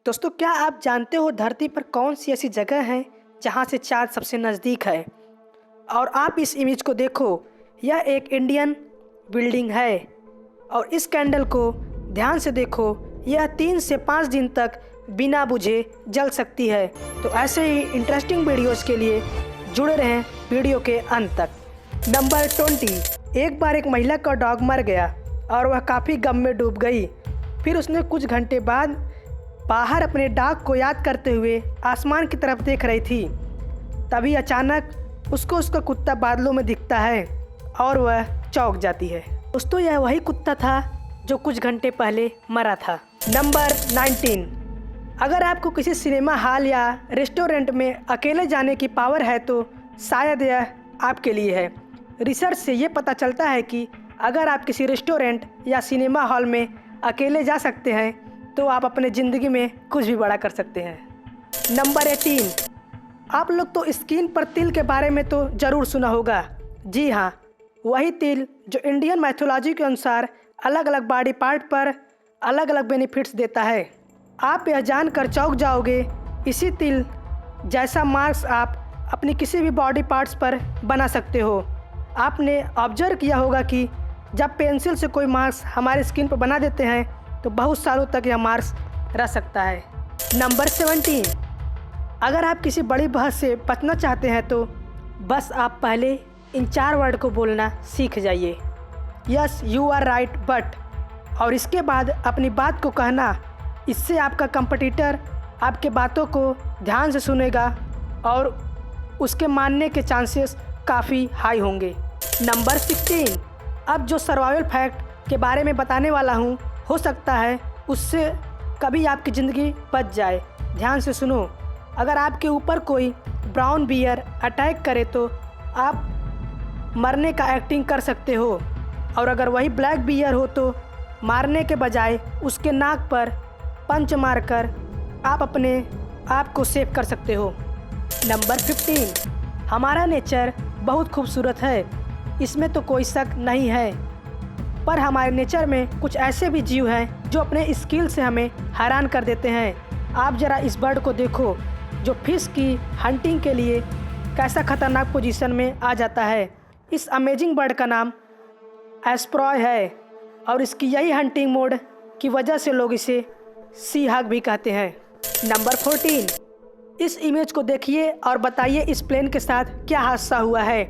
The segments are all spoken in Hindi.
दोस्तों, क्या आप जानते हो धरती पर कौन सी ऐसी जगह है जहां से चाँद सबसे नज़दीक है? और आप इस इमेज को देखो, यह एक इंडियन बिल्डिंग है और इस कैंडल को ध्यान से देखो, यह 3 से 5 दिन तक बिना बुझे जल सकती है। तो ऐसे ही इंटरेस्टिंग वीडियोज़ के लिए जुड़े रहें वीडियो के अंत तक। नंबर 20। एक बार एक महिला का डॉग मर गया और वह काफ़ी गम में डूब गई। फिर उसने कुछ घंटे बाद बाहर अपने डॉग को याद करते हुए आसमान की तरफ देख रही थी। तभी अचानक उसको उसका कुत्ता बादलों में दिखता है और वह चौंक जाती है। दोस्तों, यह वही कुत्ता था जो कुछ घंटे पहले मरा था। नंबर 19। अगर आपको किसी सिनेमा हॉल या रेस्टोरेंट में अकेले जाने की पावर है तो शायद यह आपके लिए है। रिसर्च से ये पता चलता है कि अगर आप किसी रेस्टोरेंट या सिनेमा हॉल में अकेले जा सकते हैं तो आप अपने ज़िंदगी में कुछ भी बड़ा कर सकते हैं। नंबर 18। आप लोग तो स्किन पर तिल के बारे में तो ज़रूर सुना होगा। जी हाँ, वही तिल जो इंडियन मैथोलॉजी के अनुसार अलग अलग बॉडी पार्ट पर अलग अलग बेनिफिट्स देता है। आप यह जानकर चौंक जाओगे, इसी तिल जैसा मार्क्स आप अपनी किसी भी बॉडी पार्ट्स पर बना सकते हो। आपने ऑब्जर्व किया होगा कि जब पेंसिल से कोई मार्क्स हमारे स्किन पर बना देते हैं तो बहुत सालों तक यह मार्क्स रह सकता है। नंबर 17। अगर आप किसी बड़ी बहस से बचना चाहते हैं तो बस आप पहले इन 4 वर्ड को बोलना सीख जाइए, yes you are right but, और इसके बाद अपनी बात को कहना। इससे आपका कंपटीटर आपके बातों को ध्यान से सुनेगा और उसके मानने के चांसेस काफ़ी हाई होंगे। नंबर 16। अब जो सर्वाइवल फैक्ट के बारे में बताने वाला हूँ, हो सकता है उससे कभी आपकी ज़िंदगी बच जाए। ध्यान से सुनो। अगर आपके ऊपर कोई ब्राउन बियर अटैक करे तो आप मरने का एक्टिंग कर सकते हो, और अगर वही ब्लैक बियर हो तो मारने के बजाय उसके नाक पर पंच मारकर आप अपने आप को सेव कर सकते हो। नंबर 15। हमारा नेचर बहुत खूबसूरत है, इसमें तो कोई शक नहीं है, पर हमारे नेचर में कुछ ऐसे भी जीव हैं जो अपने स्किल से हमें हैरान कर देते हैं। आप ज़रा इस बर्ड को देखो जो फिश की हंटिंग के लिए कैसा खतरनाक पोजीशन में आ जाता है। इस अमेजिंग बर्ड का नाम एस्प्रॉय है और इसकी यही हंटिंग मोड की वजह से लोग इसे सी हॉग भी कहते हैं। नंबर 14। इस इमेज को देखिए और बताइए इस प्लेन के साथ क्या हादसा हुआ है।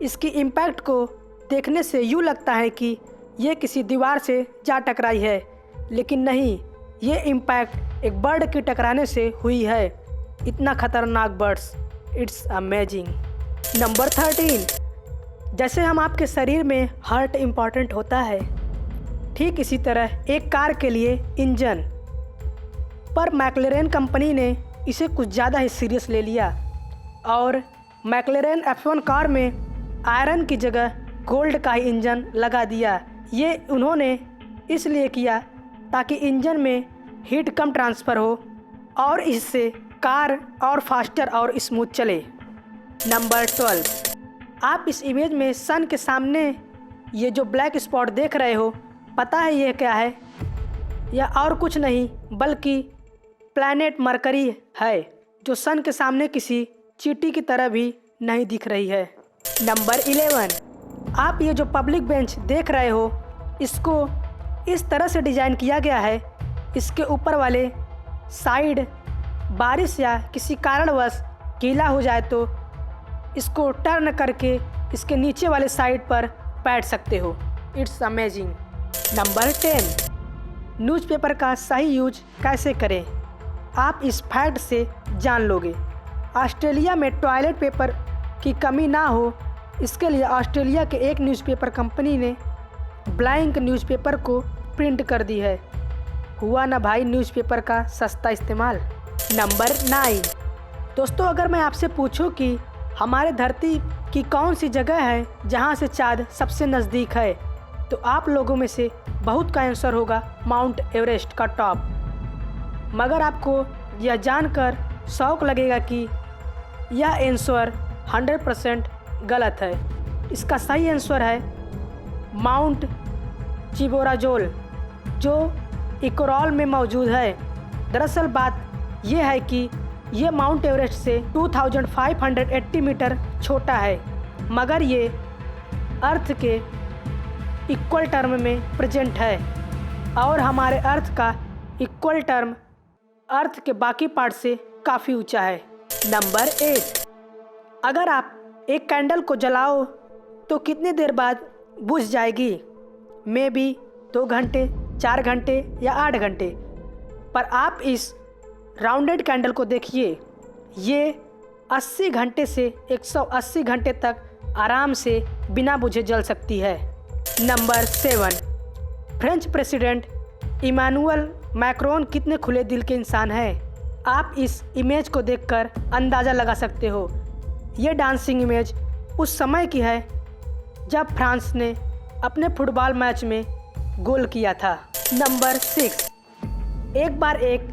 इसकी इम्पैक्ट को देखने से यूँ लगता है कि ये किसी दीवार से जा टकराई है, लेकिन नहीं, ये इम्पैक्ट एक बर्ड की टकराने से हुई है। इतना खतरनाक बर्ड्स, इट्स अमेजिंग। नंबर 13। जैसे हम आपके शरीर में हार्ट इम्पॉर्टेंट होता है, ठीक इसी तरह एक कार के लिए इंजन, पर मैक्लेरेन कंपनी ने इसे कुछ ज़्यादा ही सीरियस ले लिया और मैक्लेरेन F1 कार में आयरन की जगह गोल्ड का ही इंजन लगा दिया। ये उन्होंने इसलिए किया ताकि इंजन में हीट कम ट्रांसफ़र हो और इससे कार और फास्टर और स्मूथ चले। नंबर 12। आप इस इमेज में सन के सामने ये जो ब्लैक स्पॉट देख रहे हो, पता है ये क्या है? यह और कुछ नहीं बल्कि प्लैनेट मरकरी है, जो सन के सामने किसी चींटी की तरह भी नहीं दिख रही है। नंबर 11। आप ये जो पब्लिक बेंच देख रहे हो, इसको इस तरह से डिज़ाइन किया गया है, इसके ऊपर वाले साइड बारिश या किसी कारणवश गीला हो जाए तो इसको टर्न करके इसके नीचे वाले साइड पर बैठ सकते हो। It's amazing. नंबर 10। न्यूज़पेपर का सही यूज कैसे करें, आप इस फैक्ट से जान लोगे। ऑस्ट्रेलिया में टॉयलेट पेपर की कमी ना हो, इसके लिए ऑस्ट्रेलिया के एक न्यूज़पेपर कंपनी ने ब्लैंक न्यूज़पेपर को प्रिंट कर दी है। हुआ ना भाई न्यूज़पेपर का सस्ता इस्तेमाल। नंबर 9। दोस्तों, अगर मैं आपसे पूछूं कि हमारे धरती की कौन सी जगह है जहां से चाँद सबसे नज़दीक है, तो आप लोगों में से बहुत का आंसर होगा माउंट एवरेस्ट का टॉप। मगर आपको यह जानकर शौक लगेगा कि यह आंसर 100% गलत है। इसका सही आंसर है माउंट चिबोराजोल, जो इकोरॉल में मौजूद है। दरअसल बात यह है कि ये माउंट एवरेस्ट से 2580 मीटर छोटा है, मगर ये अर्थ के इक्वल टर्म में प्रेजेंट है और हमारे अर्थ का इक्वल टर्म अर्थ के बाकी पार्ट से काफ़ी ऊंचा है। नंबर 8, अगर आप एक कैंडल को जलाओ तो कितनी देर बाद बुझ जाएगी? मे बी 2 घंटे, 4 घंटे या 8 घंटे। पर आप इस राउंडेड कैंडल को देखिए, ये 80 घंटे से 180 घंटे तक आराम से बिना बुझे जल सकती है। Number 7, French president Emmanuel Macron कितने खुले दिल के इंसान हैं? आप इस इमेज को देखकर अंदाज़ा लगा सकते हो। ये डांसिंग इमेज उस समय की है जब फ्रांस ने अपने फुटबॉल मैच में गोल किया था। नंबर 6, एक बार एक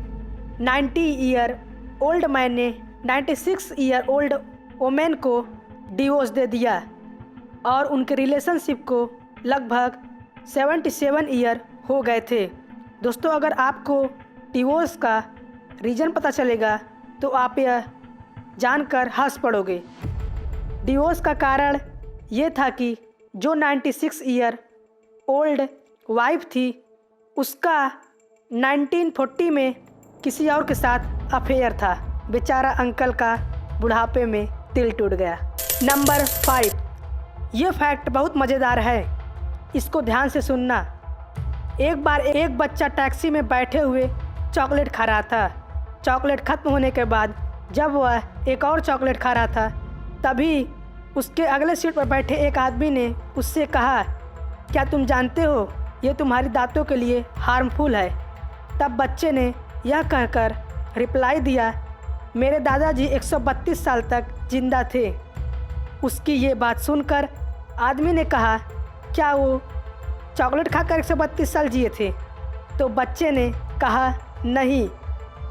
90 ईयर ओल्ड मैन ने 96 ईयर ओल्ड वोमेन को डिवोर्स दे दिया और उनके रिलेशनशिप को लगभग 77 ईयर हो गए थे। दोस्तों, अगर आपको डिवोर्स का रीज़न पता चलेगा तो आप यह जानकर हंस पड़ोगे। डिवोर्स का कारण ये था कि जो 96 ईयर ओल्ड वाइफ थी, उसका 1940 में किसी और के साथ अफेयर था। बेचारा अंकल का बुढ़ापे में दिल टूट गया। नंबर 5, ये फैक्ट बहुत मज़ेदार है, इसको ध्यान से सुनना। एक बार एक बच्चा टैक्सी में बैठे हुए चॉकलेट खा रहा था। चॉकलेट ख़त्म होने के बाद जब वह एक और चॉकलेट खा रहा था, तभी उसके अगले सीट पर बैठे एक आदमी ने उससे कहा, क्या तुम जानते हो ये तुम्हारी दांतों के लिए हार्मफुल है? तब बच्चे ने यह कहकर रिप्लाई दिया, मेरे दादाजी 132 साल तक जिंदा थे। उसकी ये बात सुनकर आदमी ने कहा, क्या वो चॉकलेट खाकर 132 साल जिए थे? तो बच्चे ने कहा, नहीं,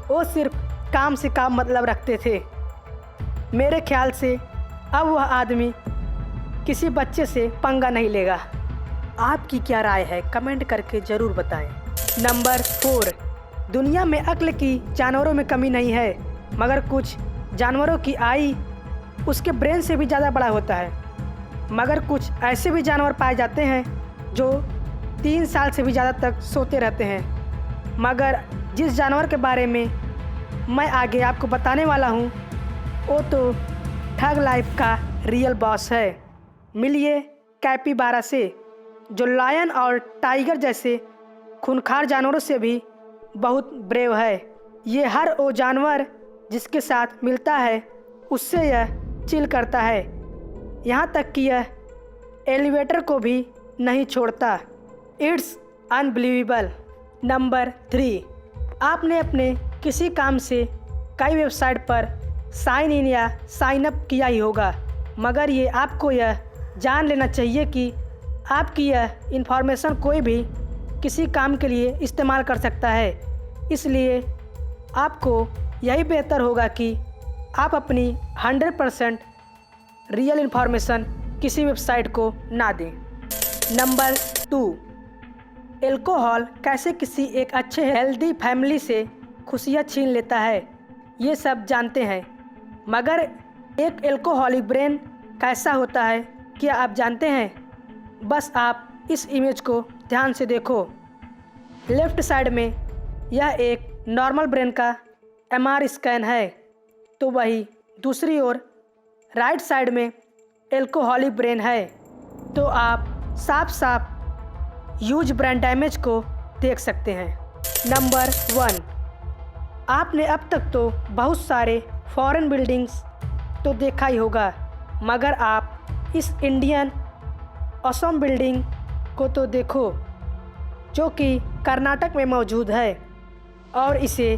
वो सिर्फ काम से काम मतलब रखते थे। मेरे ख्याल से अब वह आदमी किसी बच्चे से पंगा नहीं लेगा। आपकी क्या राय है? कमेंट करके ज़रूर बताएं। नंबर 4, दुनिया में अक्ल की जानवरों में कमी नहीं है, मगर कुछ जानवरों की आई उसके ब्रेन से भी ज़्यादा बड़ा होता है। मगर कुछ ऐसे भी जानवर पाए जाते हैं जो 3 साल से भी ज़्यादा तक सोते रहते हैं। मगर जिस जानवर के बारे में मैं आगे आपको बताने वाला हूँ, वो तो ठग लाइफ का रियल बॉस है। मिलिए कैपिबारा से, जो लायन और टाइगर जैसे खूंखार जानवरों से भी बहुत ब्रेव है। ये हर वो जानवर जिसके साथ मिलता है उससे यह चिल करता है, यहाँ तक कि यह एलिवेटर को भी नहीं छोड़ता। It's unbelievable. नंबर 3, आपने अपने किसी काम से कई वेबसाइट पर साइन इन या साइन अप किया ही होगा, मगर ये आपको यह जान लेना चाहिए कि आपकी यह इन्फॉर्मेशन कोई भी किसी काम के लिए इस्तेमाल कर सकता है। इसलिए आपको यही बेहतर होगा कि आप अपनी 100% रियल इन्फॉर्मेशन किसी वेबसाइट को ना दें। नंबर 2, एल्कोहल कैसे किसी एक अच्छे हेल्दी फैमिली से खुशियाँ छीन लेता है, ये सब जानते हैं, मगर एक एल्कोहलिक ब्रेन कैसा होता है क्या आप जानते हैं? बस आप इस इमेज को ध्यान से देखो। लेफ़्ट साइड में यह एक नॉर्मल ब्रेन का MR स्कैन है, तो वही दूसरी ओर राइट साइड में एल्कोहलिक ब्रेन है। तो आप साफ साफ ह्यूज ब्रेन डैमेज को देख सकते हैं। नंबर 1, आपने अब तक तो बहुत सारे फॉरेन बिल्डिंग्स तो देखा ही होगा, मगर आप इस इंडियन असम बिल्डिंग को तो देखो, जो कि कर्नाटक में मौजूद है और इसे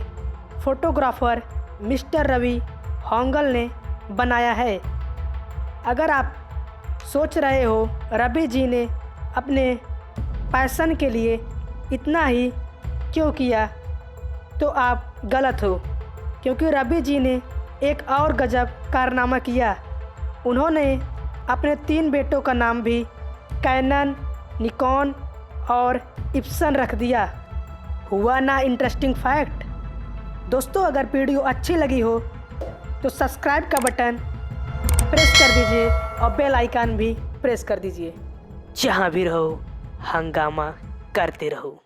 फोटोग्राफर मिस्टर रवि होंगल ने बनाया है। अगर आप सोच रहे हो रवि जी ने अपने पैशन के लिए इतना ही क्यों किया, तो आप गलत हो, क्योंकि रवि जी ने एक और गजब कारनामा किया। उन्होंने अपने 3 बेटों का नाम भी कैनन, निकॉन और इप्सन रख दिया। हुआ ना इंटरेस्टिंग फैक्ट। दोस्तों अगर वीडियो अच्छी लगी हो तो सब्सक्राइब का बटन प्रेस कर दीजिए और बेल आइकन भी प्रेस कर दीजिए। जहाँ भी रहो हंगामा करते रहो।